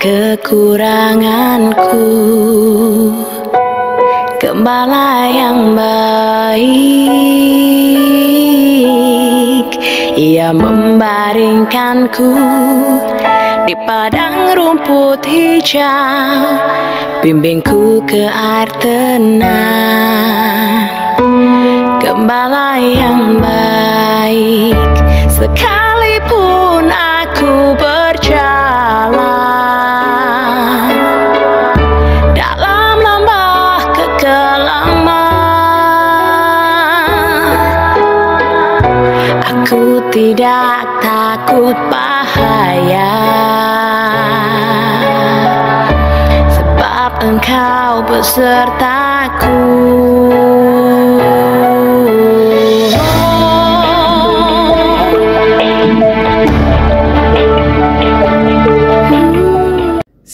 kekuranganku. Gembala yang baik, Ia membaringkanku di padang rumput hijau, bimbingku ke air tenang. Gembala yang baik, sekalipun aku berjalan dalam lembah kekelaman, aku tidak takut bahaya, sebab Engkau besertaku.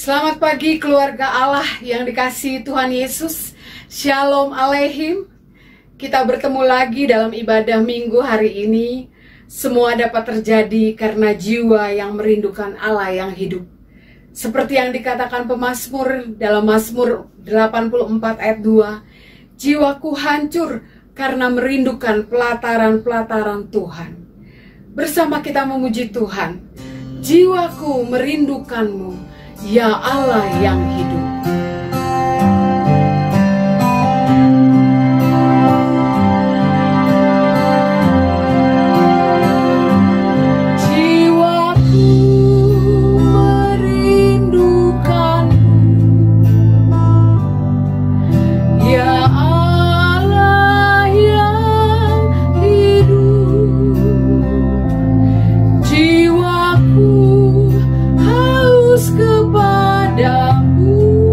Selamat pagi keluarga Allah yang dikasihi Tuhan Yesus. Shalom Aleihim. Kita bertemu lagi dalam ibadah minggu hari ini. Semua dapat terjadi karena jiwa yang merindukan Allah yang hidup. Seperti yang dikatakan pemazmur dalam Mazmur 84 ayat 2, jiwaku hancur karena merindukan pelataran-pelataran Tuhan. Bersama kita memuji Tuhan. Jiwaku merindukanmu, ya Allah yang hidup. Jiwaku merindukanmu, ya Allah yang hidup. Jiwaku haus kepadamu.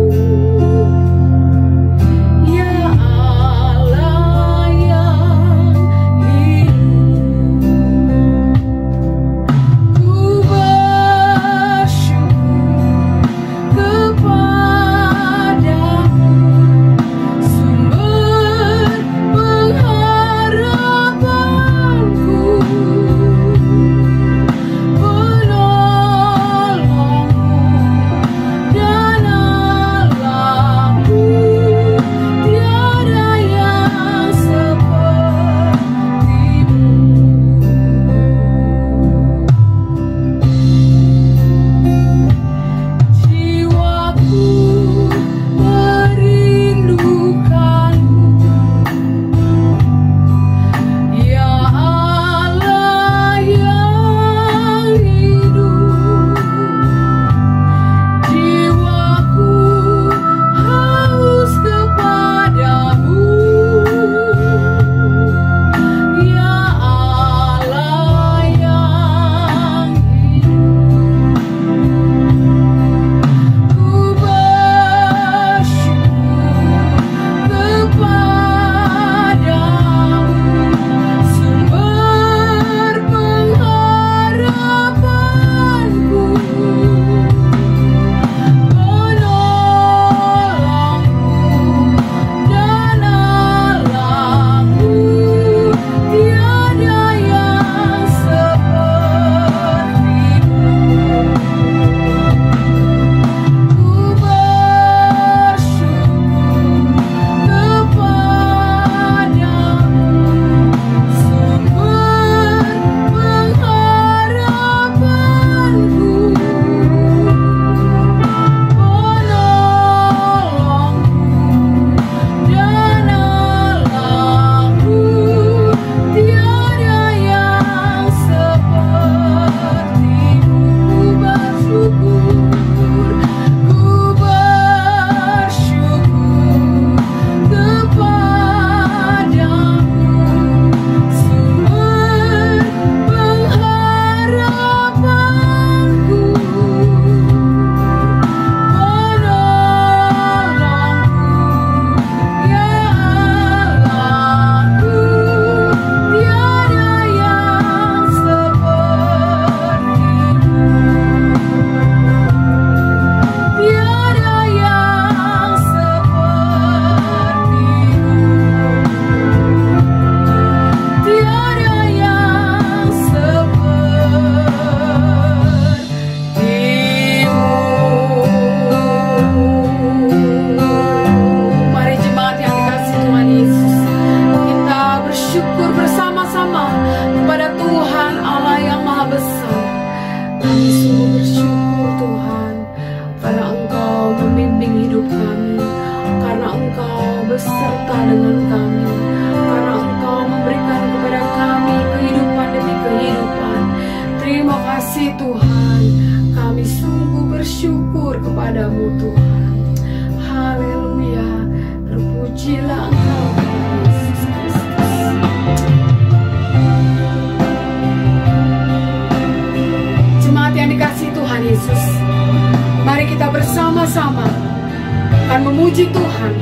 memuji Tuhan.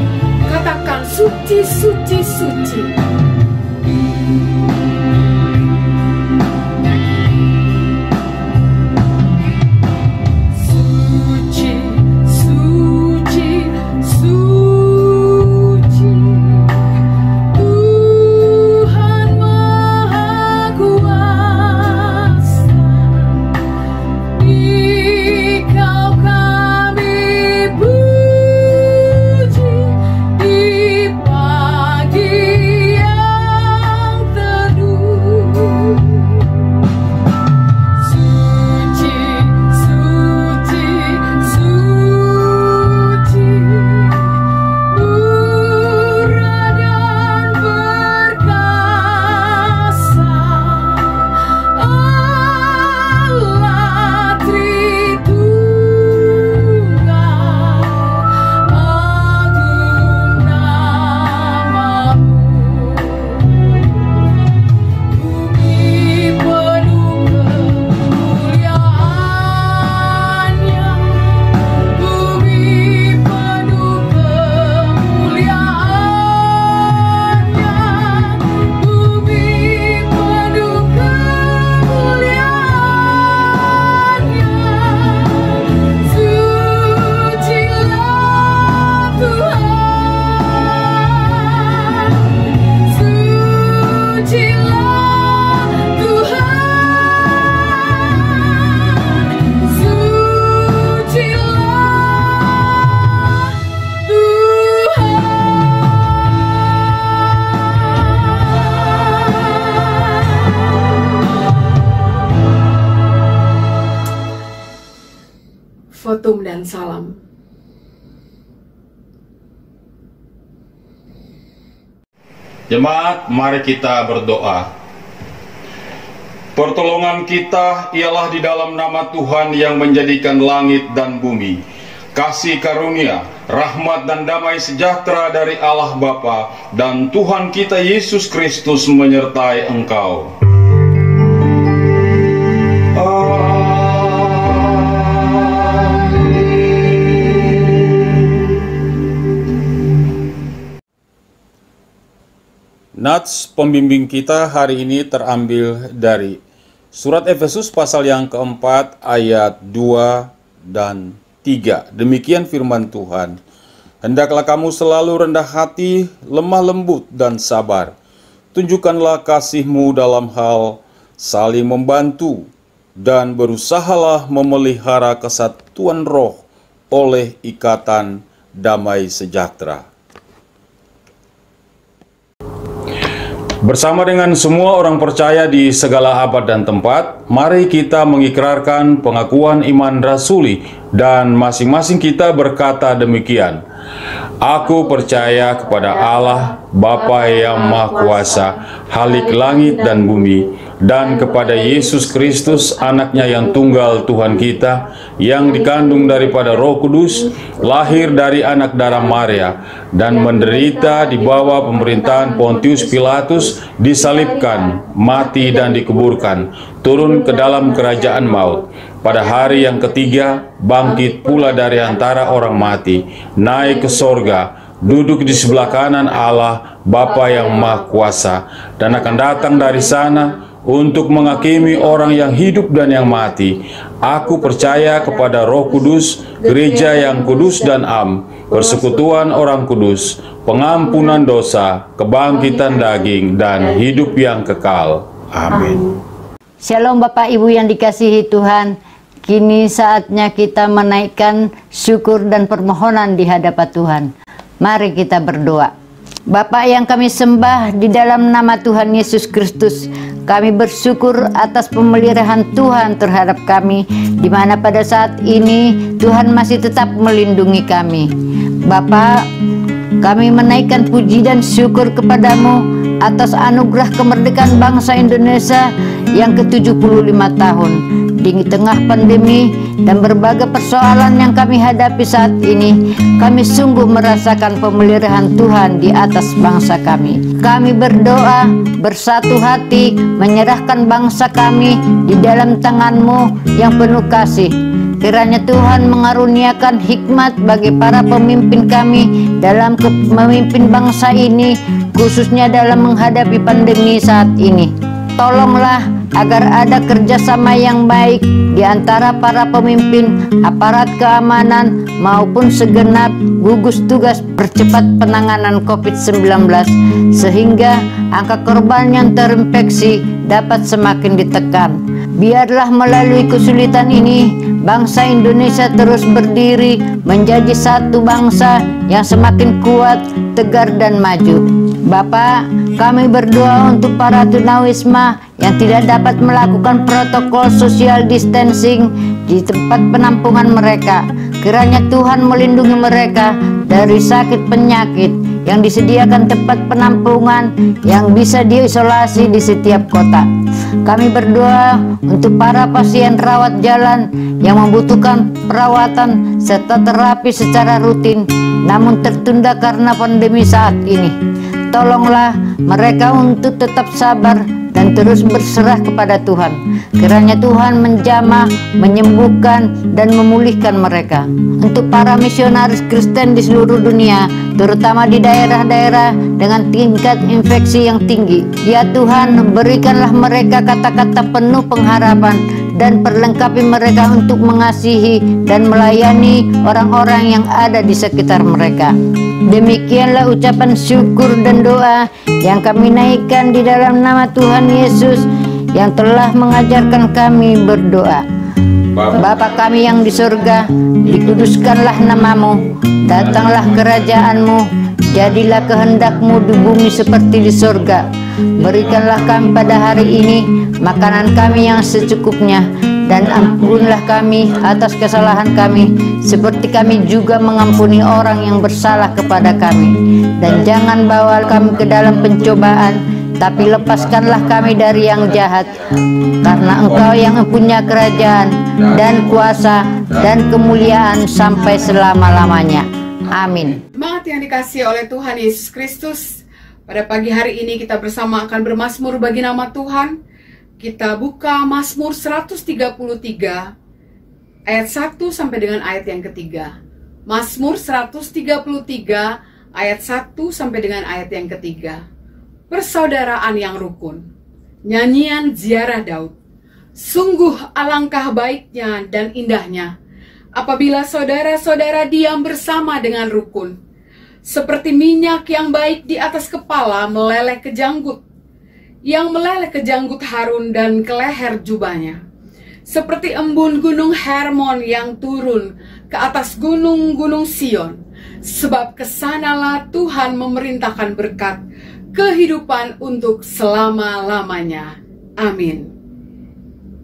Katakan suci, suci, suci. Fotum dan salam. Jemaat, mari kita berdoa. Pertolongan kita ialah di dalam nama Tuhan yang menjadikan langit dan bumi. Kasih karunia, rahmat dan damai sejahtera dari Allah Bapa dan Tuhan kita Yesus Kristus menyertai engkau. Nats pembimbing kita hari ini terambil dari surat Efesus pasal yang keempat ayat 2 dan 3. Demikian firman Tuhan. Hendaklah kamu selalu rendah hati, lemah lembut dan sabar. Tunjukkanlah kasihmu dalam hal saling membantu dan berusahalah memelihara kesatuan roh oleh ikatan damai sejahtera. Bersama dengan semua orang percaya di segala abad dan tempat, mari kita mengikrarkan pengakuan iman rasuli dan masing-masing kita berkata demikian. Aku percaya kepada Allah, Bapa yang Maha Kuasa, Khalik langit dan bumi, dan kepada Yesus Kristus, anaknya yang tunggal Tuhan kita, yang dikandung daripada Roh Kudus, lahir dari anak darah Maria, dan menderita di bawah pemerintahan Pontius Pilatus, disalibkan, mati dan dikuburkan, turun ke dalam kerajaan maut. Pada hari yang ketiga, bangkit pula dari antara orang mati, naik ke sorga, duduk di sebelah kanan Allah, Bapa yang Maha Kuasa, dan akan datang dari sana untuk menghakimi orang yang hidup dan yang mati. Aku percaya kepada Roh Kudus, gereja yang kudus dan am, persekutuan orang kudus, pengampunan dosa, kebangkitan daging, dan hidup yang kekal. Amin. Shalom Bapak Ibu yang dikasihi Tuhan. Kini saatnya kita menaikkan syukur dan permohonan di hadapan Tuhan. Mari kita berdoa. Bapa yang kami sembah, di dalam nama Tuhan Yesus Kristus, kami bersyukur atas pemeliharaan Tuhan terhadap kami, di mana pada saat ini Tuhan masih tetap melindungi kami. Bapa, kami menaikkan puji dan syukur kepadamu atas anugerah kemerdekaan bangsa Indonesia yang ke-75 tahun. Di tengah pandemi dan berbagai persoalan yang kami hadapi saat ini, kami sungguh merasakan pemeliharaan Tuhan di atas bangsa kami. Kami berdoa bersatu hati, menyerahkan bangsa kami di dalam tangan-Mu yang penuh kasih. Kiranya Tuhan mengaruniakan hikmat bagi para pemimpin kami dalam memimpin bangsa ini, khususnya dalam menghadapi pandemi saat ini. Tolonglah agar ada kerjasama yang baik di antara para pemimpin, aparat keamanan, maupun segenap gugus tugas percepat penanganan COVID-19, sehingga angka korban yang terinfeksi dapat semakin ditekan. Biarlah melalui kesulitan ini, bangsa Indonesia terus berdiri menjadi satu bangsa yang semakin kuat, tegar, dan maju. Bapak, kami berdoa untuk para tunawisma yang tidak dapat melakukan protokol social distancing di tempat penampungan mereka. Kiranya Tuhan melindungi mereka dari sakit penyakit, yang disediakan tempat penampungan yang bisa diisolasi di setiap kota. Kami berdoa untuk para pasien rawat jalan yang membutuhkan perawatan serta terapi secara rutin, namun tertunda karena pandemi saat ini. Tolonglah mereka untuk tetap sabar dan terus berserah kepada Tuhan. Kiranya Tuhan menjamah, menyembuhkan, dan memulihkan mereka. Untuk para misionaris Kristen di seluruh dunia, terutama di daerah-daerah dengan tingkat infeksi yang tinggi, ya Tuhan, berikanlah mereka kata-kata penuh pengharapan dan perlengkapi mereka untuk mengasihi dan melayani orang-orang yang ada di sekitar mereka. Demikianlah ucapan syukur dan doa yang kami naikkan di dalam nama Tuhan Yesus yang telah mengajarkan kami berdoa. Bapa kami yang di surga, dikuduskanlah namamu, datanglah kerajaanmu, jadilah kehendakmu di bumi seperti di surga. Berikanlah kami pada hari ini makanan kami yang secukupnya, dan ampunlah kami atas kesalahan kami, seperti kami juga mengampuni orang yang bersalah kepada kami. Dan jangan bawa kami ke dalam pencobaan, tapi lepaskanlah kami dari yang jahat, karena Engkau yang mempunyai kerajaan dan kuasa dan kemuliaan sampai selama-lamanya. Amin. Jemaat yang dikasihi oleh Tuhan Yesus Kristus, pada pagi hari ini kita bersama akan bermazmur bagi nama Tuhan. Kita buka Mazmur 133 ayat 1 sampai dengan ayat yang ketiga. Mazmur 133 ayat 1 sampai dengan ayat yang ketiga. Persaudaraan yang rukun. Nyanyian ziarah Daud. Sungguh alangkah baiknya dan indahnya apabila saudara-saudara diam bersama dengan rukun. Seperti minyak yang baik di atas kepala meleleh ke janggut, yang meleleh ke janggut Harun dan ke leher jubahnya. Seperti embun gunung Hermon yang turun ke atas gunung-gunung Sion. Sebab kesanalah Tuhan memerintahkan berkat, kehidupan untuk selama-lamanya. Amin.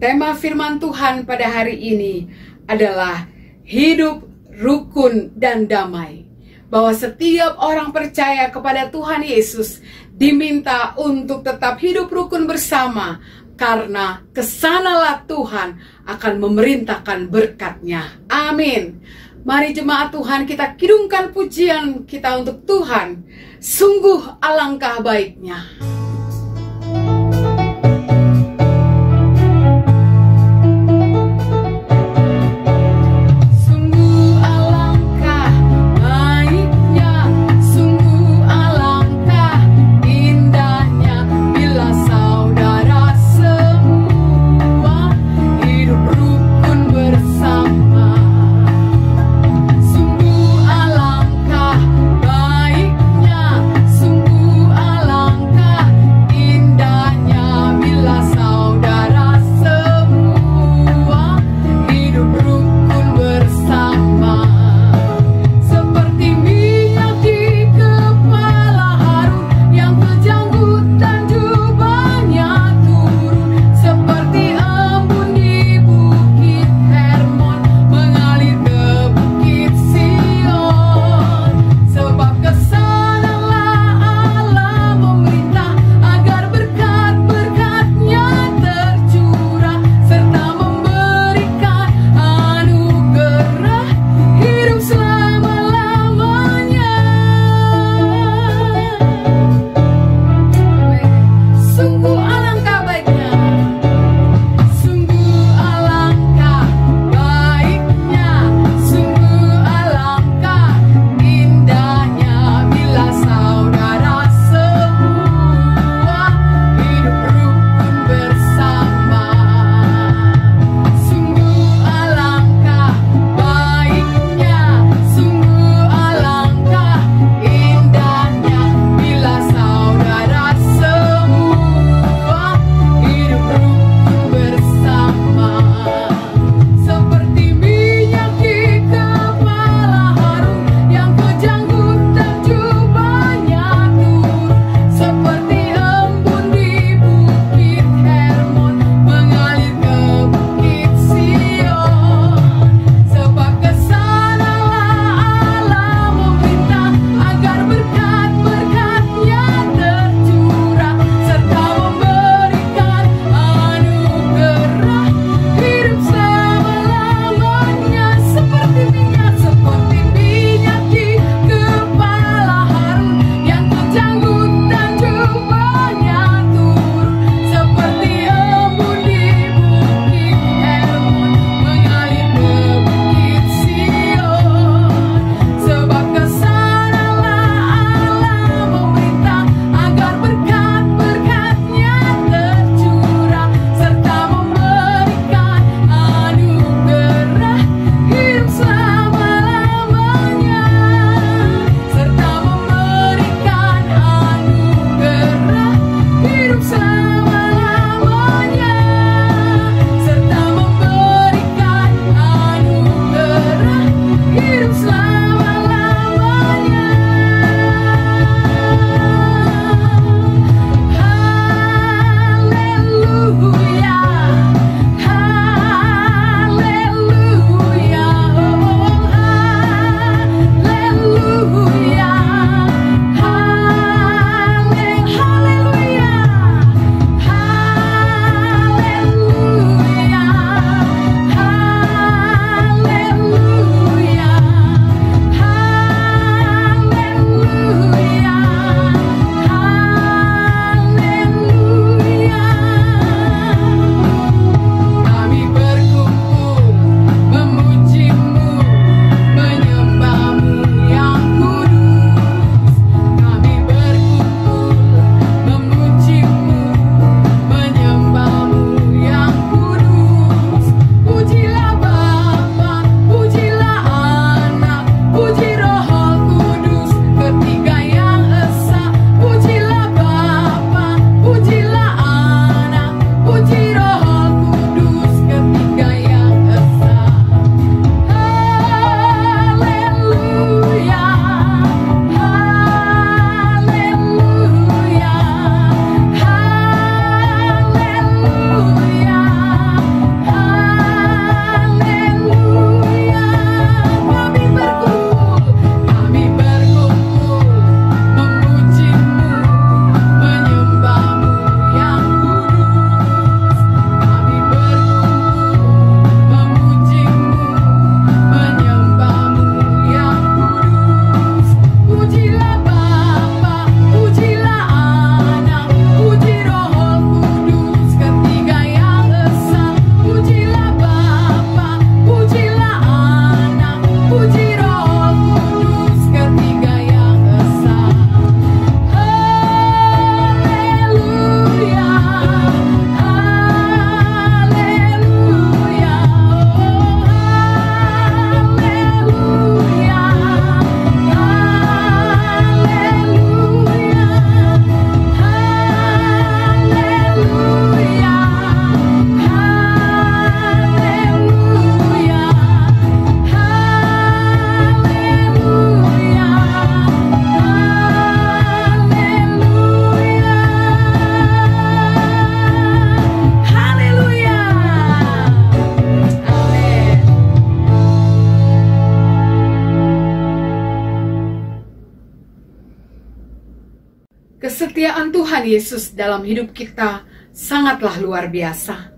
Tema firman Tuhan pada hari ini adalah hidup rukun dan damai. Bahwa setiap orang percaya kepada Tuhan Yesus diminta untuk tetap hidup rukun bersama, karena kesanalah Tuhan akan memerintahkan berkat-Nya. Amin. Mari jemaat Tuhan, kita kidungkan pujian kita untuk Tuhan. Sungguh alangkah baiknya. Alangkah Tuhan Yesus dalam hidup kita sangatlah luar biasa.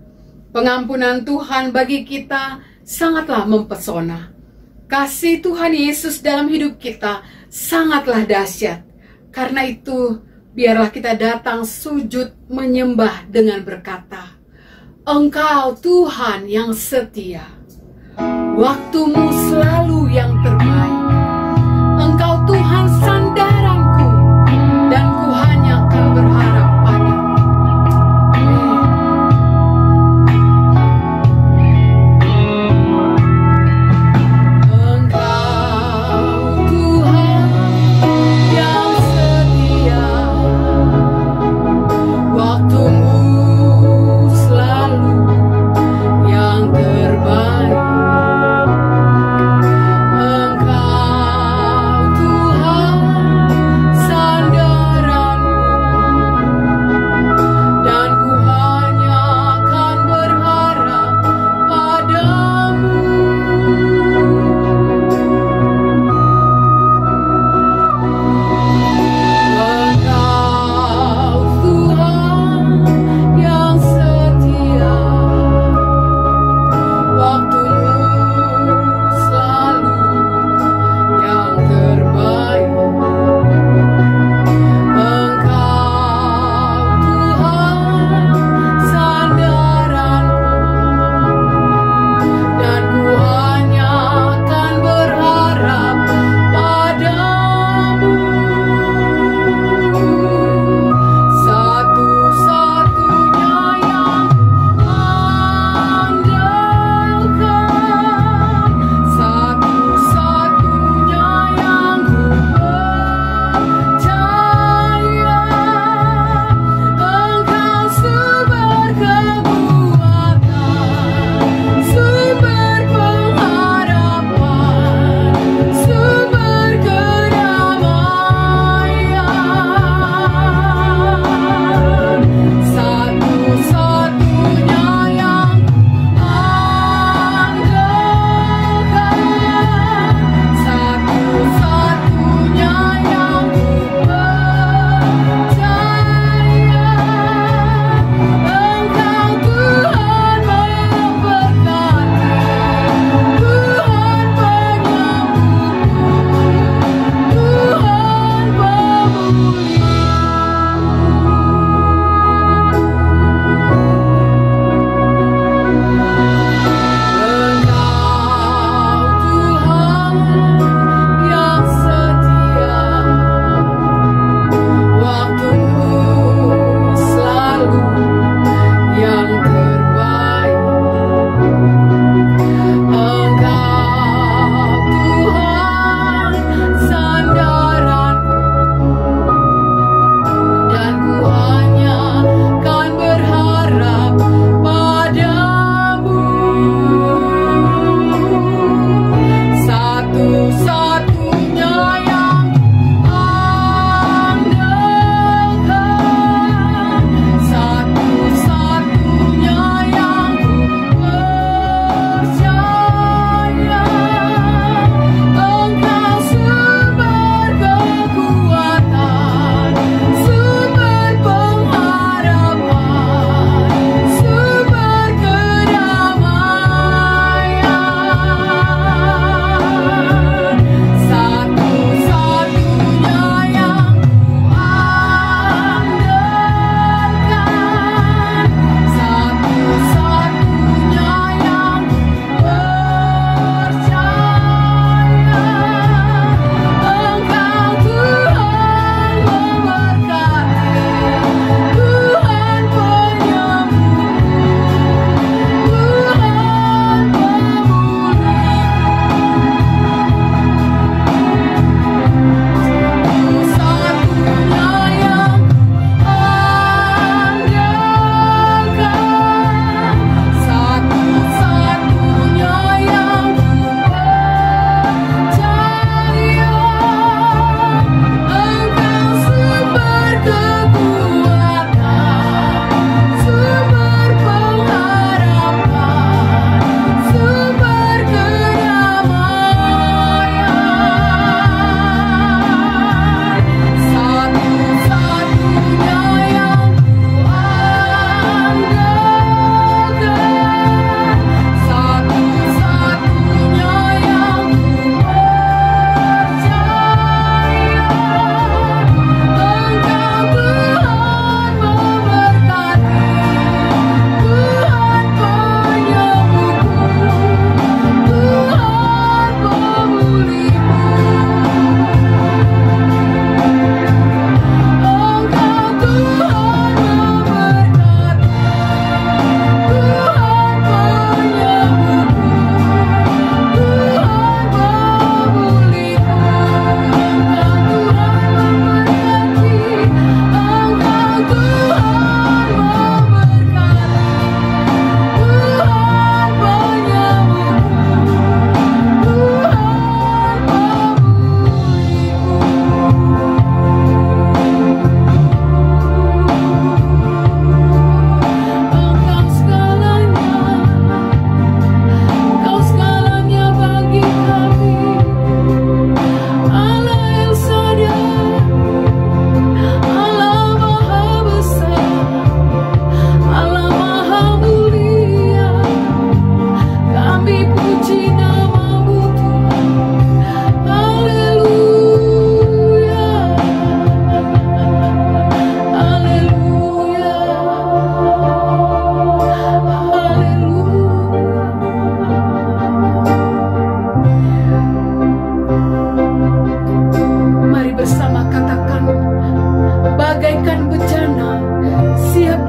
Pengampunan Tuhan bagi kita sangatlah mempesona. Kasih Tuhan Yesus dalam hidup kita sangatlah dahsyat. Karena itu, biarlah kita datang sujud menyembah dengan berkata, Engkau Tuhan yang setia, waktumu selalu yang terbaik. Engkau Tuhan sandaranku, dan ku hanya akan berharap padamu. Engkau Tuhan yang setia, waktumu selalu yang terbaik.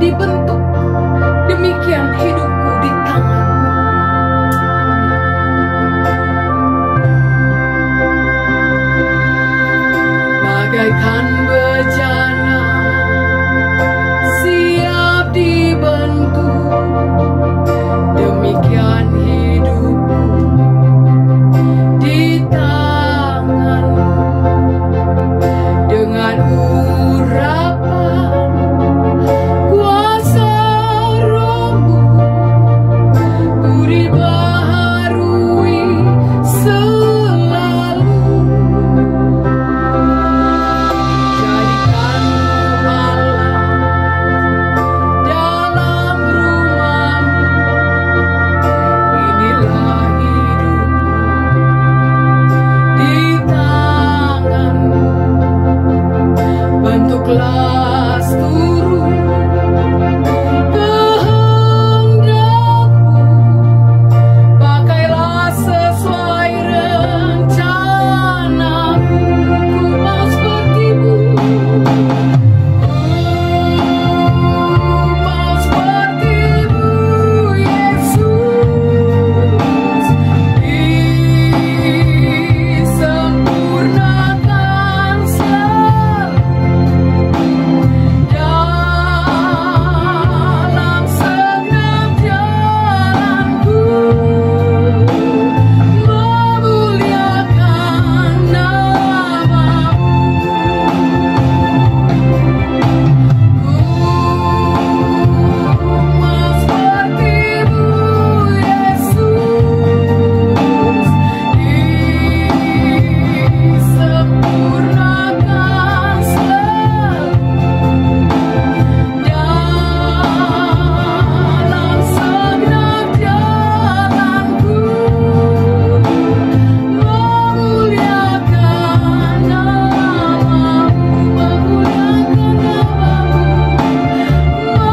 dibentuk. Demikian hidupku di tangan-Mu. Bagaikan bejana siap dibentuk, demikian hidupku di tangan-Mu. Dengan urapan kuasa Roh-Mu, ku dibaharui selalu. Jadikan Allah dalam rumah-Mu, inilah hidupku di tangan-Mu. Bentuklah seluruh kehendak-Mu, pakailah sesuai rencana-Mu. Ku mau seperti-Mu, mau seperti-Mu, Yesus. Disempurnakan selalu dalam segenap jalanku, memuliakan nama-Mu. Mau seperti-Mu, Yesus. Disempurnakan selalu dalam segenap jalanku, memuliakan nama-Mu,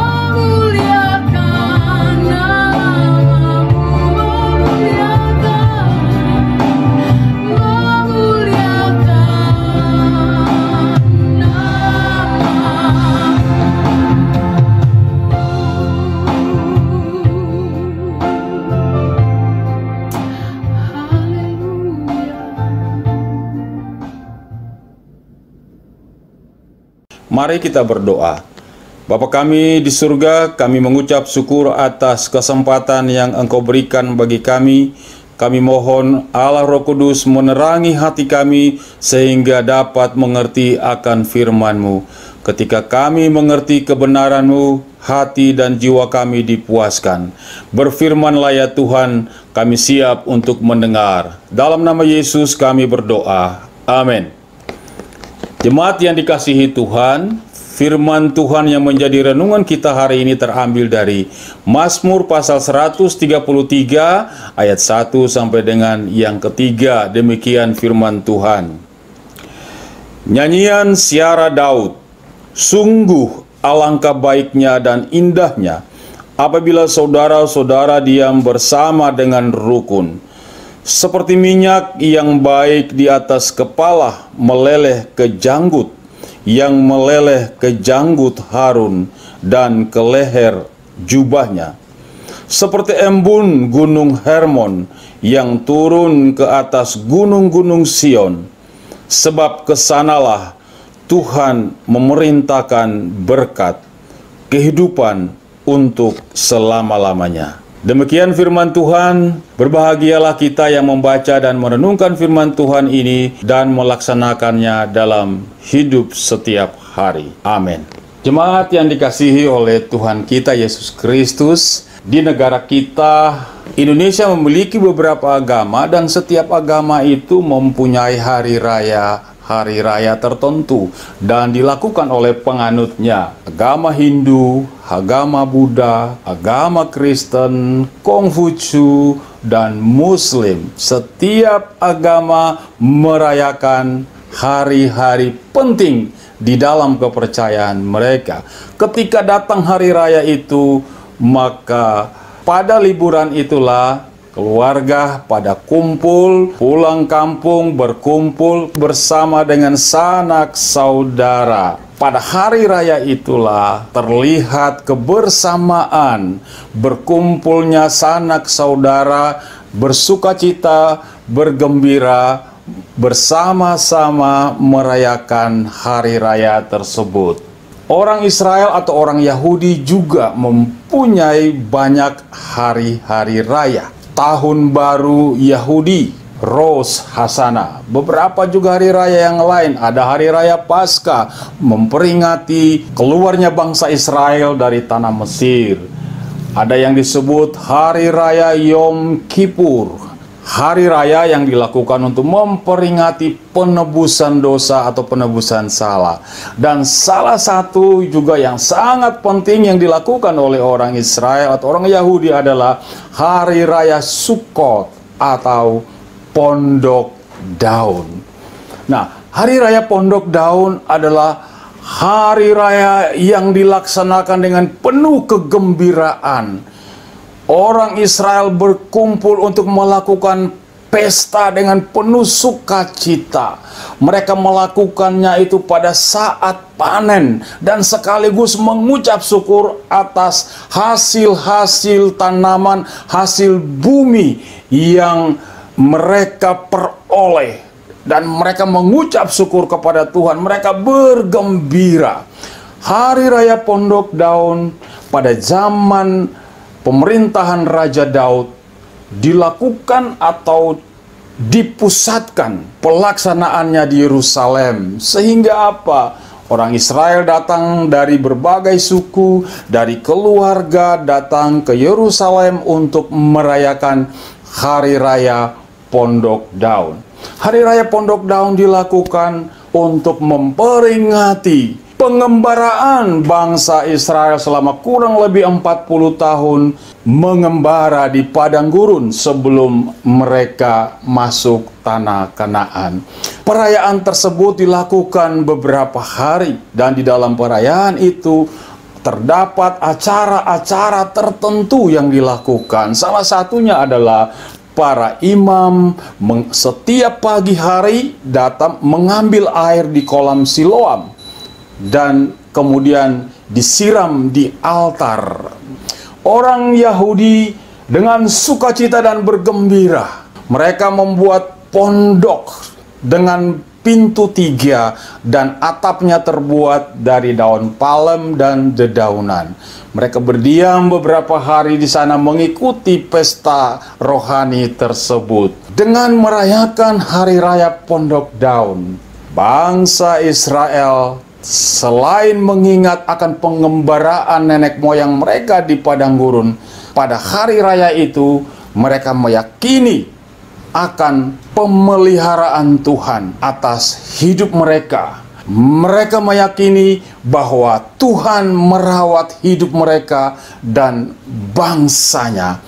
memuliakan nama-Mu, memuliakan nama-Mu, Mari kita berdoa. Bapa kami di surga, kami mengucap syukur atas kesempatan yang Engkau berikan bagi kami. Kami mohon Allah Roh Kudus menerangi hati kami sehingga dapat mengerti akan firman-Mu. Ketika kami mengerti kebenaran-Mu, hati dan jiwa kami dipuaskan. Berfirmanlah ya Tuhan, kami siap untuk mendengar. Dalam nama Yesus kami berdoa. Amin. Jemaat yang dikasihi Tuhan, firman Tuhan yang menjadi renungan kita hari ini terambil dari Mazmur pasal 133 ayat 1 sampai dengan yang ketiga. Demikian firman Tuhan. Nyanyian Siara Daud. Sungguh alangkah baiknya dan indahnya apabila saudara-saudara diam bersama dengan rukun. Seperti minyak yang baik di atas kepala meleleh ke janggut, yang meleleh ke janggut Harun dan ke leher jubahnya. Seperti embun gunung Hermon yang turun ke atas gunung-gunung Sion. Sebab kesanalah Tuhan memerintahkan berkat, kehidupan untuk selama-lamanya. Demikian firman Tuhan. Berbahagialah kita yang membaca dan merenungkan firman Tuhan ini dan melaksanakannya dalam hidup setiap hari. Amin. Jemaat yang dikasihi oleh Tuhan kita Yesus Kristus, di negara kita Indonesia memiliki beberapa agama dan setiap agama itu mempunyai hari raya tertentu dan dilakukan oleh penganutnya. Agama Hindu, agama Buddha, agama Kristen, Konghucu, dan Muslim. Setiap agama merayakan hari-hari penting di dalam kepercayaan mereka. Ketika datang hari raya itu, maka pada liburan itulah keluarga pada kumpul, pulang kampung, berkumpul bersama dengan sanak saudara. Pada hari raya itulah terlihat kebersamaan, berkumpulnya sanak saudara, bersukacita, bergembira, bersama-sama merayakan hari raya tersebut. Orang Israel atau orang Yahudi juga mempunyai banyak hari-hari raya. Tahun Baru Yahudi, Rosh Hashanah. Beberapa juga hari raya yang lain. Ada hari raya Paskah, memperingati keluarnya bangsa Israel dari tanah Mesir. Ada yang disebut hari raya Yom Kippur, hari raya yang dilakukan untuk memperingati penebusan dosa atau penebusan salah. Dan salah satu juga yang sangat penting yang dilakukan oleh orang Israel atau orang Yahudi adalah hari raya Sukkot atau Pondok Daun. Nah, hari raya Pondok Daun adalah hari raya yang dilaksanakan dengan penuh kegembiraan. Orang Israel berkumpul untuk melakukan pesta dengan penuh sukacita. Mereka melakukannya itu pada saat panen dan sekaligus mengucap syukur atas hasil-hasil tanaman, hasil bumi yang mereka peroleh. Dan mereka mengucap syukur kepada Tuhan. Mereka bergembira. Hari Raya Pondok Daun pada zaman pemerintahan Raja Daud dilakukan atau dipusatkan pelaksanaannya di Yerusalem. Sehingga apa? Orang Israel datang dari berbagai suku, dari keluarga datang ke Yerusalem untuk merayakan Hari Raya Pondok Daun. Hari Raya Pondok Daun dilakukan untuk memperingati pengembaraan bangsa Israel selama kurang lebih 40 tahun mengembara di padang gurun sebelum mereka masuk tanah Kanaan. Perayaan tersebut dilakukan beberapa hari dan di dalam perayaan itu terdapat acara-acara tertentu yang dilakukan. Salah satunya adalah para imam setiap pagi hari datang mengambil air di kolam Siloam dan kemudian disiram di altar. Orang Yahudi dengan sukacita dan bergembira, mereka membuat pondok dengan pintu 3 dan atapnya terbuat dari daun palem dan dedaunan. Mereka berdiam beberapa hari di sana mengikuti pesta rohani tersebut. Dengan merayakan Hari Raya Pondok Daun, bangsa Israel selain mengingat akan pengembaraan nenek moyang mereka di padang gurun, pada hari raya itu mereka meyakini akan pemeliharaan Tuhan atas hidup mereka. Mereka meyakini bahwa Tuhan merawat hidup mereka dan bangsanya.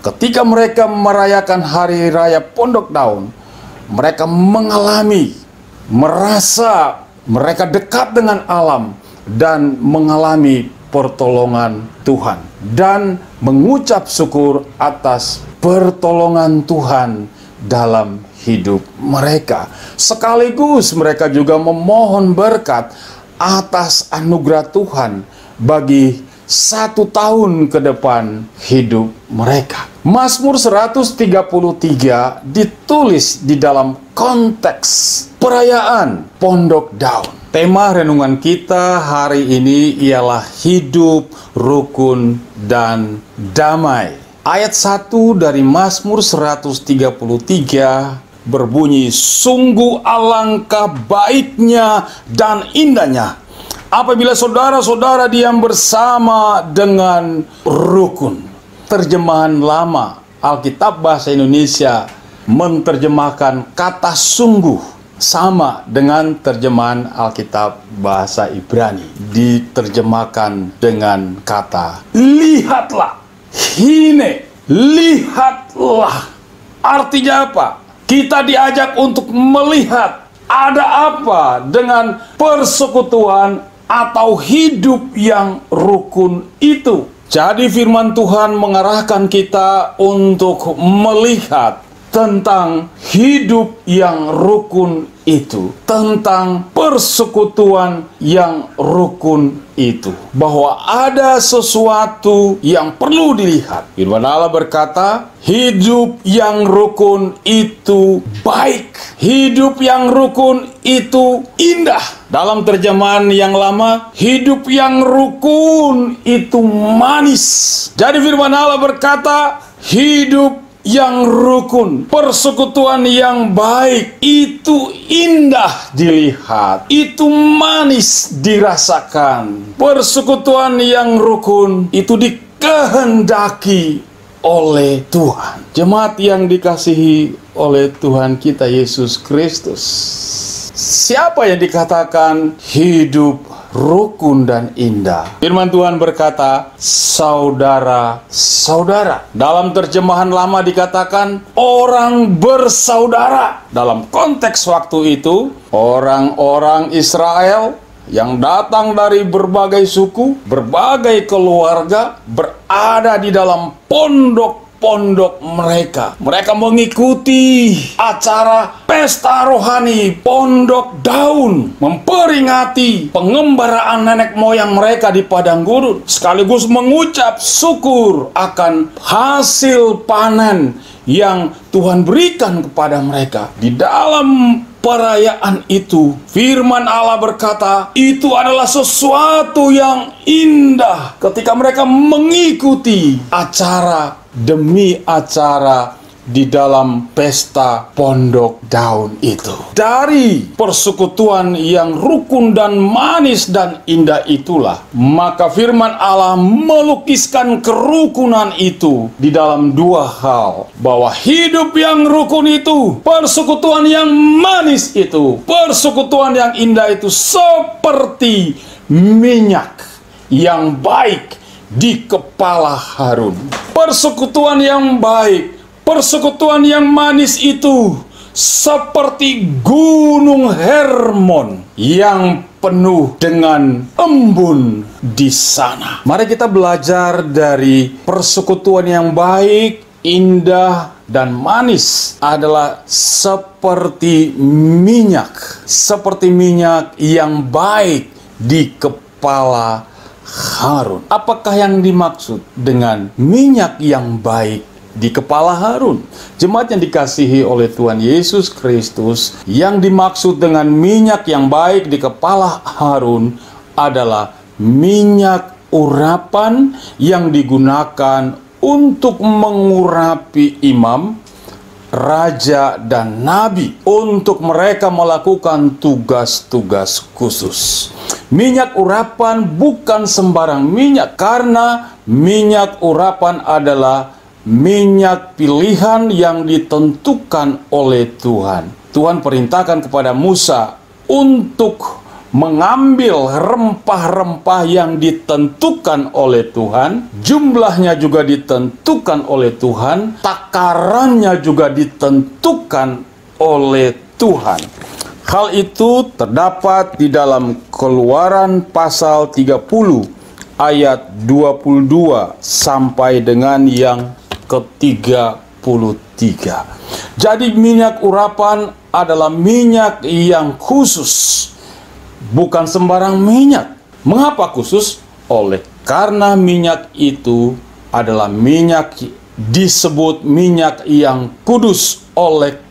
Ketika mereka merayakan Hari Raya Pondok Daun, mereka merasa mereka dekat dengan alam dan mengalami pertolongan Tuhan dan mengucap syukur atas pertolongan Tuhan dalam hidup mereka. Sekaligus mereka juga memohon berkat atas anugerah Tuhan bagi 1 tahun ke depan hidup mereka. Mazmur 133 ditulis di dalam konteks perayaan Pondok Daun. Tema renungan kita hari ini ialah hidup, rukun, dan damai. Ayat 1 dari Mazmur 133 berbunyi, "Sungguh alangkah baiknya dan indahnya apabila saudara-saudara diam bersama dengan rukun." Terjemahan lama Alkitab Bahasa Indonesia menerjemahkan kata sungguh sama dengan terjemahan Alkitab Bahasa Ibrani. Diterjemahkan dengan kata lihatlah, hine, lihatlah. Artinya apa? Kita diajak untuk melihat ada apa dengan persekutuan atau hidup yang rukun itu. Jadi firman Tuhan mengarahkan kita untuk melihat tentang hidup yang rukun itu, tentang persekutuan yang rukun itu, bahwa ada sesuatu yang perlu dilihat. Firman Allah berkata, hidup yang rukun itu baik, hidup yang rukun itu indah. Dalam terjemahan yang lama, hidup yang rukun itu manis. Jadi firman Allah berkata, hidup yang rukun, persekutuan yang baik itu indah dilihat, itu manis dirasakan. Persekutuan yang rukun itu dikehendaki oleh Tuhan. Jemaat yang dikasihi oleh Tuhan kita Yesus Kristus, siapa yang dikatakan hidup rukun dan indah? Firman Tuhan berkata, saudara-saudara. Dalam terjemahan lama dikatakan orang bersaudara. Dalam konteks waktu itu, orang-orang Israel yang datang dari berbagai suku, berbagai keluarga, berada di dalam pondok-pondok mereka. Mereka mengikuti acara pesta rohani Pondok Daun, memperingati pengembaraan nenek moyang mereka di padang gurun, sekaligus mengucap syukur akan hasil panen yang Tuhan berikan kepada mereka. Di dalam perayaan itu, firman Allah berkata, itu adalah sesuatu yang indah ketika mereka mengikuti acara demi acara di dalam pesta Pondok Daun itu. Dari persekutuan yang rukun dan manis dan indah itulah, maka firman Allah melukiskan kerukunan itu di dalam dua hal, bahwa hidup yang rukun itu, persekutuan yang manis itu, persekutuan yang indah itu seperti minyak yang baik di kepala Harun. Persekutuan yang baik, persekutuan yang manis itu seperti gunung Hermon yang penuh dengan embun di sana. Mari kita belajar dari persekutuan yang baik, indah, dan manis adalah seperti minyak yang baik di kepala Harun. Apakah yang dimaksud dengan minyak yang baik di kepala Harun? Jemaat yang dikasihi oleh Tuhan Yesus Kristus, yang dimaksud dengan minyak yang baik di kepala Harun adalah minyak urapan yang digunakan untuk mengurapi imam, raja, dan nabi, untuk mereka melakukan tugas-tugas khusus. Minyak urapan bukan sembarang minyak, karena minyak urapan adalah minyak pilihan yang ditentukan oleh Tuhan. Tuhan perintahkan kepada Musa untuk mengambil rempah-rempah yang ditentukan oleh Tuhan, jumlahnya juga ditentukan oleh Tuhan, takarannya juga ditentukan oleh Tuhan. Hal itu terdapat di dalam Keluaran pasal 30 ayat 22 sampai dengan yang ke-33. Jadi minyak urapan adalah minyak yang khusus, bukan sembarang minyak. Mengapa khusus? Karena minyak itu adalah minyak, disebut minyak yang kudus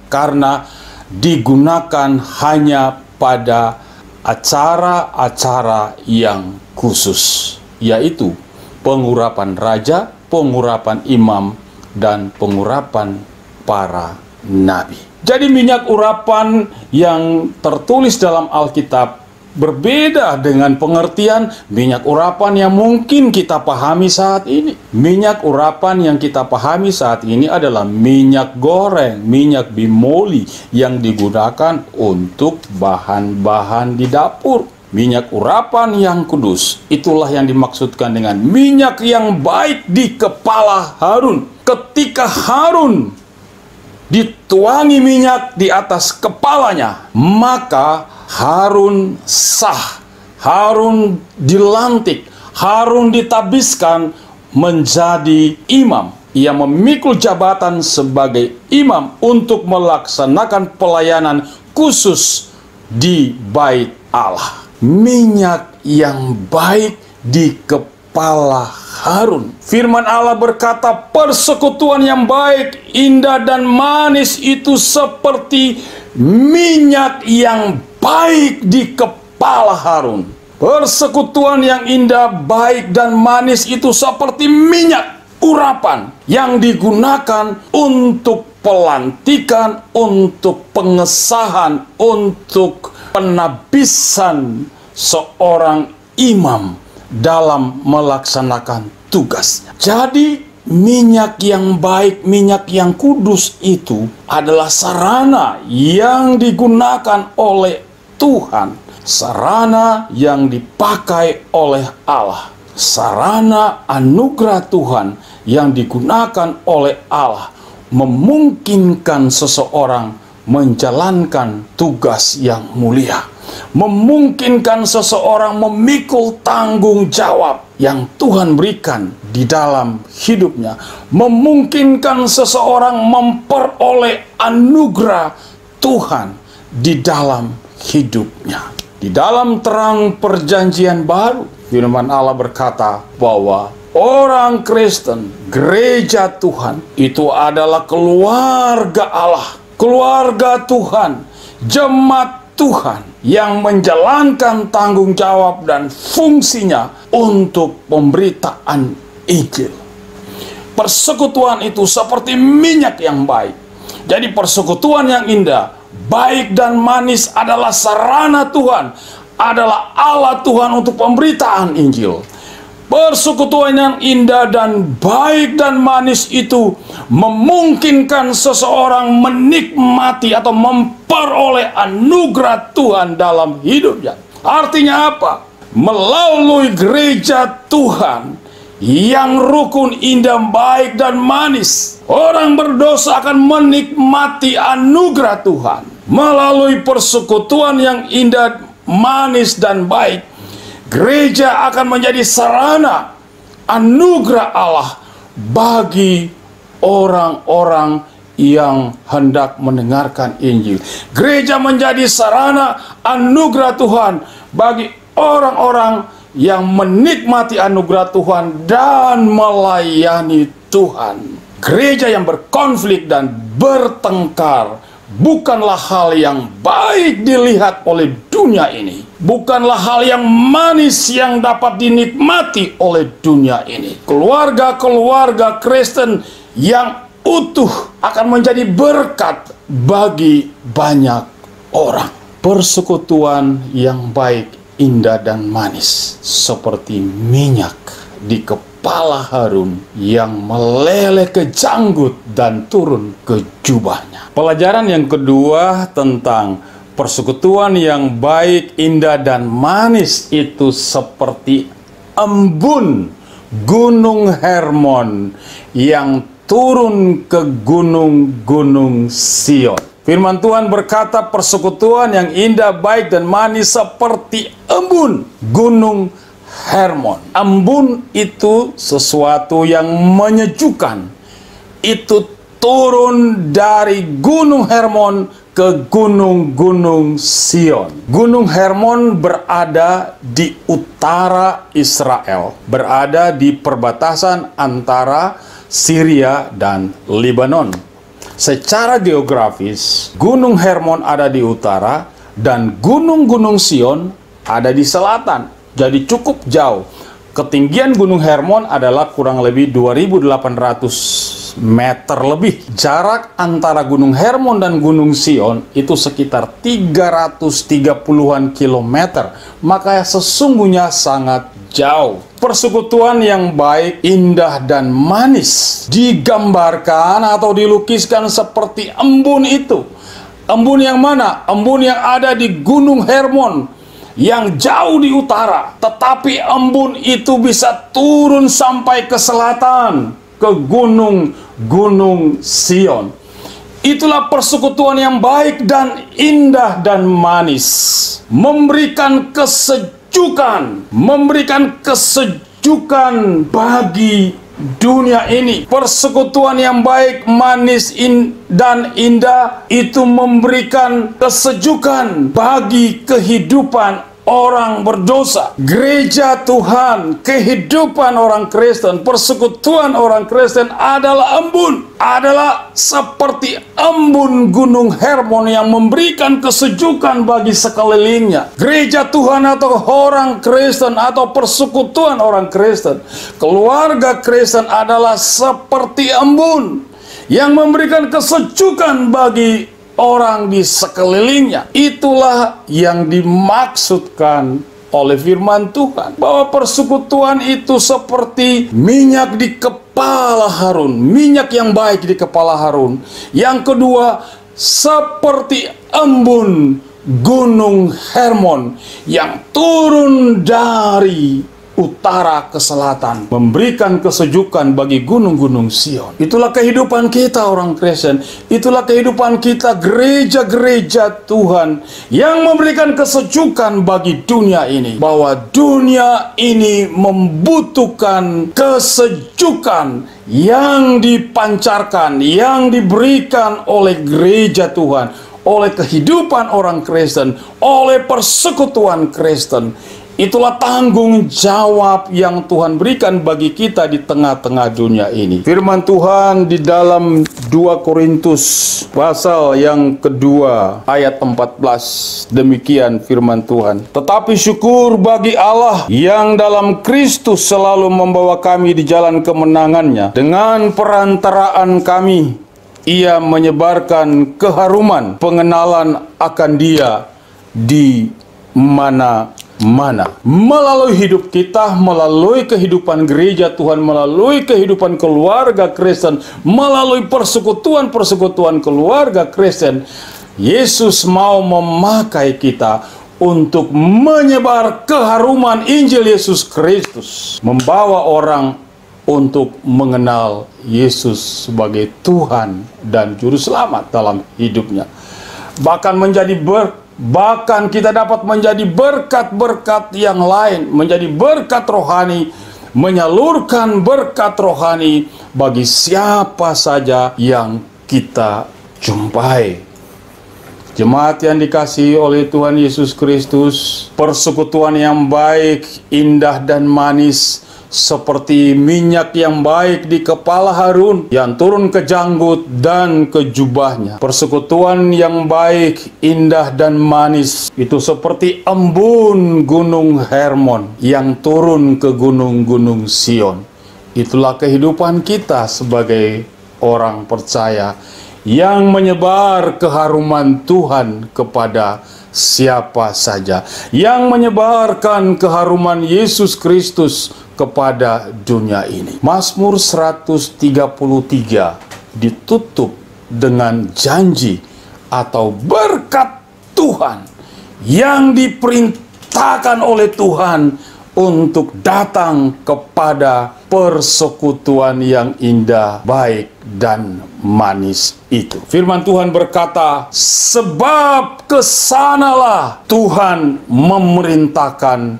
karena digunakan hanya pada acara-acara yang khusus, yaitu pengurapan raja, pengurapan imam, dan pengurapan para nabi. Jadi minyak urapan yang tertulis dalam Alkitab berbeda dengan pengertian minyak urapan yang mungkin kita pahami saat ini. Minyak urapan yang kita pahami saat ini adalah minyak goreng, minyak bimoli yang digunakan untuk bahan-bahan di dapur. Minyak urapan yang kudus, itulah yang dimaksudkan dengan minyak yang baik di kepala Harun. Ketika Harun dituangi minyak di atas kepalanya, maka Harun sah, Harun dilantik, Harun ditabiskan menjadi imam. Ia memikul jabatan sebagai imam untuk melaksanakan pelayanan khusus di Bait Allah. Minyak yang baik di kepala Harun. Firman Allah berkata, persekutuan yang baik, indah dan manis itu seperti minyak yang baik di kepala Harun. Persekutuan yang indah, baik dan manis itu seperti minyak urapan yang digunakan untuk pelantikan, untuk pengesahan, untuk penabisan seorang imam dalam melaksanakan tugas. Jadi minyak yang baik, minyak yang kudus itu adalah sarana yang digunakan oleh Tuhan, sarana yang dipakai oleh Allah, sarana anugerah Tuhan yang digunakan oleh Allah, memungkinkan seseorang menjalankan tugas yang mulia, memungkinkan seseorang memikul tanggung jawab yang Tuhan berikan di dalam hidupnya, memungkinkan seseorang memperoleh anugerah Tuhan di dalam hidupnya. Di dalam terang perjanjian baru, firman Allah berkata bahwa orang Kristen, gereja Tuhan, itu adalah keluarga Allah, keluarga Tuhan, jemaat Tuhan yang menjalankan tanggung jawab dan fungsinya untuk pemberitaan Injil. Persekutuan itu seperti minyak yang baik. Jadi persekutuan yang indah, baik dan manis adalah sarana Tuhan, adalah Allah Tuhan untuk pemberitaan Injil. Persekutuan yang indah dan baik dan manis itu memungkinkan seseorang menikmati atau memperoleh anugerah Tuhan dalam hidupnya. Artinya apa? Melalui gereja Tuhan yang rukun, indah, baik dan manis, orang berdosa akan menikmati anugerah Tuhan. Melalui persekutuan yang indah, manis dan baik, gereja akan menjadi sarana anugerah Allah bagi orang-orang yang hendak mendengarkan Injil. Gereja menjadi sarana anugerah Tuhan bagi orang-orang yang menikmati anugerah Tuhan dan melayani Tuhan. Gereja yang berkonflik dan bertengkar bukanlah hal yang baik dilihat oleh dunia ini. Bukanlah hal yang manis yang dapat dinikmati oleh dunia ini. Keluarga-keluarga Kristen yang utuh akan menjadi berkat bagi banyak orang. Persekutuan yang baik, indah dan manis seperti minyak di kepala Harun yang meleleh ke janggut dan turun ke jubahnya. Pelajaran yang kedua tentang persekutuan yang baik, indah dan manis itu seperti embun Gunung Hermon yang turun ke gunung-gunung Sion. Firman Tuhan berkata persekutuan yang indah, baik dan manis seperti embun Gunung Hermon. Embun itu sesuatu yang menyejukkan. Itu turun dari Gunung Hermon ke gunung-gunung Sion. Gunung Hermon berada di utara Israel, berada di perbatasan antara Syria dan Lebanon. Secara geografis, Gunung Hermon ada di utara dan gunung-gunung Sion ada di selatan. Jadi cukup jauh. Ketinggian Gunung Hermon adalah kurang lebih 2.800 meter lebih. Jarak antara Gunung Hermon dan Gunung Sion itu sekitar 330-an kilometer. Maka sesungguhnya sangat jauh. Persekutuan yang baik, indah dan manis digambarkan atau dilukiskan seperti embun itu. Embun yang mana? Embun yang ada di Gunung Hermon yang jauh di utara, tetapi embun itu bisa turun sampai ke selatan, ke gunung-gunung Sion. Itulah persekutuan yang baik dan indah dan manis, memberikan kesejukan bagi dunia ini. Persekutuan yang baik, manis, dan indah itu memberikan kesejukan bagi kehidupan orang berdosa. Gereja Tuhan, kehidupan orang Kristen, persekutuan orang Kristen adalah embun, adalah seperti embun Gunung Hermon yang memberikan kesejukan bagi sekelilingnya. Gereja Tuhan atau orang Kristen atau persekutuan orang Kristen, keluarga Kristen adalah seperti embun yang memberikan kesejukan bagi orang di sekelilingnya. Itulah yang dimaksudkan oleh firman Tuhan, bahwa persekutuan itu seperti minyak di kepala Harun, minyak yang baik di kepala Harun. Yang kedua, seperti embun Gunung Hermon yang turun dari utara ke selatan, memberikan kesejukan bagi gunung-gunung Sion. Itulah kehidupan kita orang Kristen. Itulah kehidupan kita gereja-gereja Tuhan yang memberikan kesejukan bagi dunia ini. Bahwa dunia ini membutuhkan kesejukan yang dipancarkan, yang diberikan oleh gereja Tuhan, oleh kehidupan orang Kristen, oleh persekutuan Kristen. Itulah tanggung jawab yang Tuhan berikan bagi kita di tengah-tengah dunia ini. Firman Tuhan di dalam 2 Korintus pasal yang kedua ayat 14. Demikian firman Tuhan. Tetapi syukur bagi Allah yang dalam Kristus selalu membawa kami di jalan kemenangannya. Dengan perantaraan kami, Ia menyebarkan keharuman pengenalan akan Dia di mana-mana. Melalui hidup kita, melalui kehidupan gereja Tuhan, melalui kehidupan keluarga Kristen, melalui persekutuan keluarga Kristen, Yesus mau memakai kita untuk menyebar keharuman Injil Yesus Kristus, membawa orang untuk mengenal Yesus sebagai Tuhan dan Juru Selamat dalam hidupnya. Bahkan kita dapat menjadi berkat-berkat yang lain, menjadi berkat rohani, menyalurkan berkat rohani bagi siapa saja yang kita jumpai. Jemaat yang dikasihi oleh Tuhan Yesus Kristus, persekutuan yang baik, indah dan manis, seperti minyak yang baik di kepala Harun yang turun ke janggut dan ke jubahnya. Persekutuan yang baik, indah dan manis itu seperti embun Gunung Hermon yang turun ke gunung-gunung Sion. Itulah kehidupan kita sebagai orang percaya yang menyebar keharuman Tuhan kepada siapa saja, yang menyebarkan keharuman Yesus Kristus kepada dunia ini. Mazmur 133 ditutup dengan janji atau berkat Tuhan yang diperintahkan oleh Tuhan untuk datang kepada persekutuan yang indah, baik, dan manis itu. Firman Tuhan berkata, sebab kesanalah Tuhan memerintahkan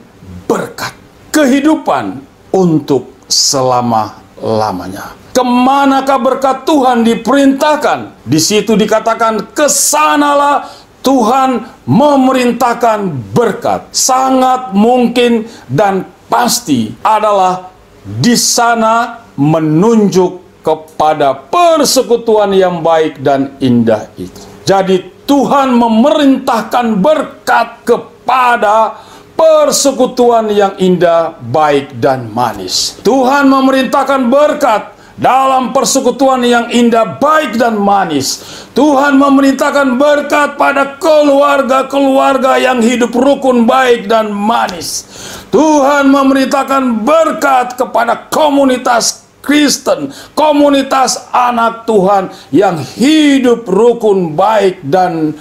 berkat, kehidupan untuk selama-lamanya. Kemanakah berkat Tuhan diperintahkan? Di situ dikatakan, kesanalah Tuhan memerintahkan berkat. Sangat mungkin dan pasti adalah di sana menunjuk kepada persekutuan yang baik dan indah itu. Jadi Tuhan memerintahkan berkat kepada persekutuan yang indah, baik, dan manis. Tuhan memerintahkan berkat dalam persekutuan yang indah, baik, dan manis. Tuhan memerintahkan berkat pada keluarga-keluarga yang hidup rukun, baik, dan manis. Tuhan memerintahkan berkat kepada komunitas Kristen, komunitas anak Tuhan yang hidup rukun, baik, dan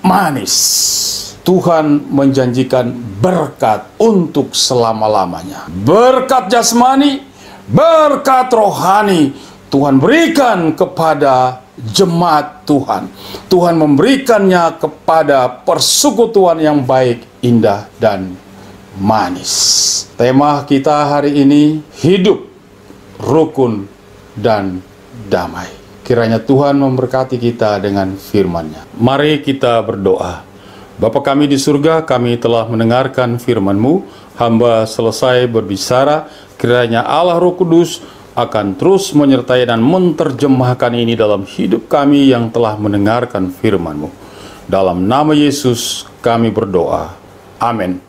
manis. Tuhan menjanjikan berkat untuk selama-lamanya. Berkat jasmani, berkat rohani Tuhan berikan kepada jemaat Tuhan. Tuhan memberikannya kepada persekutuan yang baik, indah, dan manis. Tema kita hari ini, hidup rukun, dan damai. Kiranya Tuhan memberkati kita dengan firman-Nya. Mari kita berdoa. Bapa kami di surga, kami telah mendengarkan firman-Mu. Hamba selesai berbicara, kiranya Allah Roh Kudus akan terus menyertai dan menerjemahkan ini dalam hidup kami yang telah mendengarkan firman-Mu. Dalam nama Yesus kami berdoa. Amin.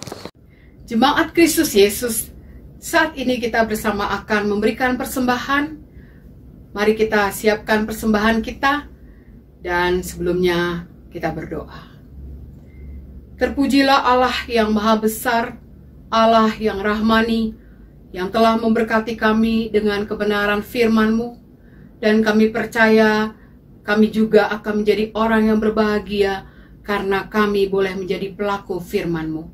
Jemaat Kristus Yesus, saat ini kita bersama akan memberikan persembahan. Mari kita siapkan persembahan kita, dan sebelumnya kita berdoa. Terpujilah Allah yang maha besar, Allah yang rahmani, yang telah memberkati kami dengan kebenaran firman-Mu, dan kami percaya kami juga akan menjadi orang yang berbahagia karena kami boleh menjadi pelaku firman-Mu.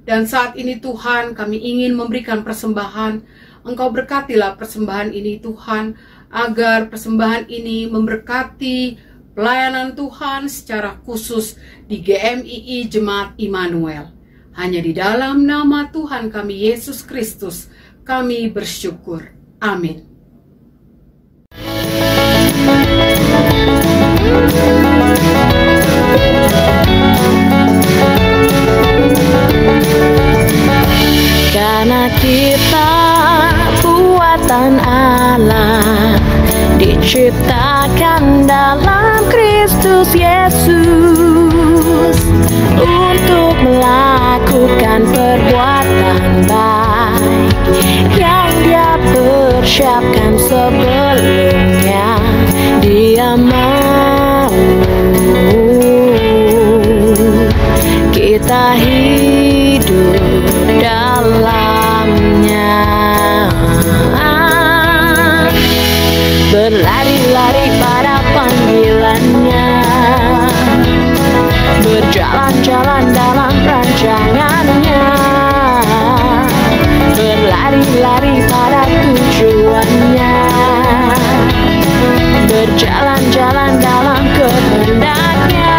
Dan saat ini Tuhan, kami ingin memberikan persembahan. Engkau berkatilah persembahan ini Tuhan, agar persembahan ini memberkati pelayanan Tuhan secara khusus di GMII Jemaat Immanuel. Hanya di dalam nama Tuhan kami Yesus Kristus kami bersyukur. Amin. Karena kita buatan Allah, diciptakan dalam Kristus Yesus untuk melakukan perbuatan baik yang Dia persiapkan sebelumnya. Dia mau kita hidup dalamnya, berlari-lari pada panggilannya, berjalan-jalan dalam rancangannya, berlari-lari pada tujuannya, berjalan-jalan dalam kehendaknya.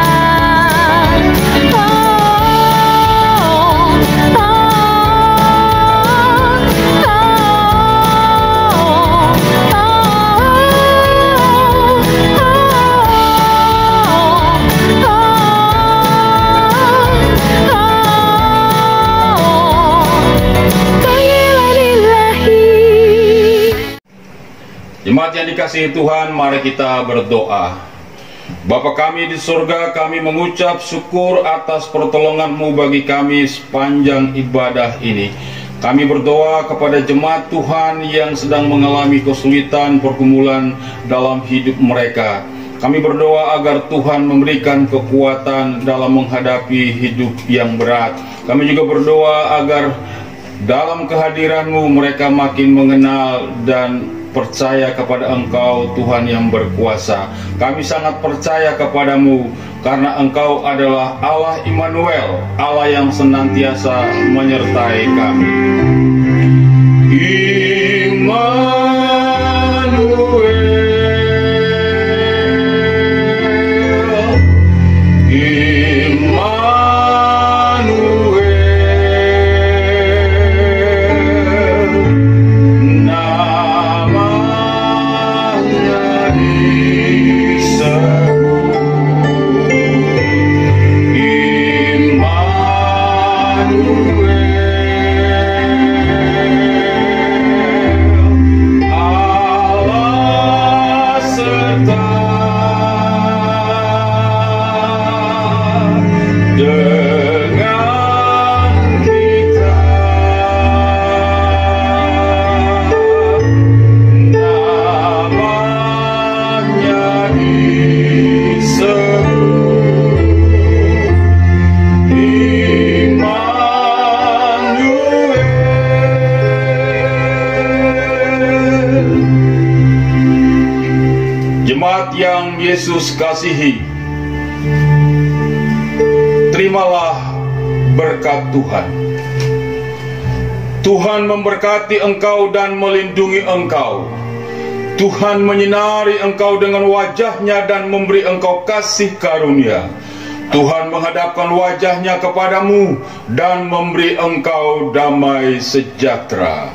Jemaat yang dikasihi Tuhan, mari kita berdoa. Bapa kami di surga, kami mengucap syukur atas pertolongan-Mu bagi kami sepanjang ibadah ini. Kami berdoa kepada jemaat Tuhan yang sedang mengalami kesulitan pergumulan dalam hidup mereka. Kami berdoa agar Tuhan memberikan kekuatan dalam menghadapi hidup yang berat. Kami juga berdoa agar dalam kehadiran-Mu mereka makin mengenal dan percaya kepada Engkau, Tuhan yang berkuasa. Kami sangat percaya kepadamu karena Engkau adalah Allah Immanuel, Allah yang senantiasa menyertai kami. Yang Yesus kasihi, terimalah berkat Tuhan. Tuhan memberkati engkau dan melindungi engkau. Tuhan menyinari engkau dengan wajah-Nya dan memberi engkau kasih karunia. Tuhan menghadapkan wajah-Nya kepadamu dan memberi engkau damai sejahtera.